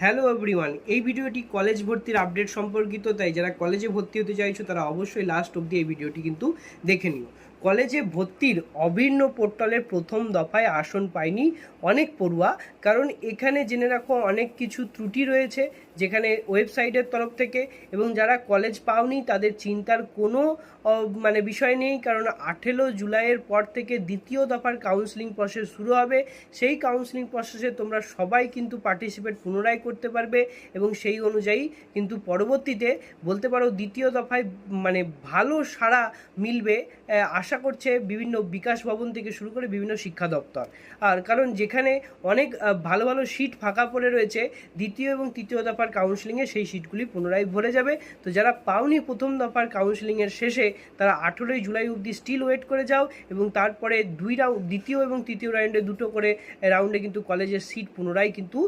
Hello everyone, এই ভিডিওটি college ভর্তির আপডেট সম্পর্কিত। তাই যারা কলেজে ভর্তি হতে চাইছো তারা অবশ্যই লাস্ট অবধি এই ভিডিওটি কিন্তু দেখে নিও। কলেজে ভর্তির অভিন্ন পোর্টালের প্রথম দফায় আসন পায়নি অনেক পড়ুয়া, কারণ এখানে জেনে রাখো অনেক কিছু ত্রুটি রয়েছে যেখানে ওয়েবসাইটের তরফ থেকে, এবং যারা কলেজ পাওনি তাদের চিন্তার কোনো বিষয় নেই, কারণ 18 জুলাইয়ের পর থেকে দ্বিতীয় দফার কাউন্সিলিং প্রসেস শুরু হবে। সেই কাউন্সিলিং প্রসেসে তোমরা সবাই কিন্তু পার্টিসিপেট পুনরায় করতে পারবে, এবং সেই অনুযায়ী কিন্তু পরবর্তীতে বলতে পারো দ্বিতীয় দফায় ভালো সাড়া মিলবে আশা করছে বিভিন্ন বিকাশ ভবন থেকে শুরু করে বিভিন্ন শিক্ষা দপ্তর। আর কারণ যেখানে অনেক ভালো ভালো সিট ফাঁকা পড়ে রয়েছে দ্বিতীয় এবং তৃতীয় দফার কাউন্সিলিংয়ে, সেই সিটগুলি পুনরায় ভরে যাবে। তো যারা পাওনি প্রথম দফার কাউন্সিলিংয়ের শেষে, তারা 18 জুলাই অবধি স্টিল ওয়েট করে যাও, এবং তারপরে দ্বিতীয় এবং তৃতীয় রাউন্ডে দুটো করে রাউন্ডে কিন্তু কলেজের সিট পুনরায় কিন্তু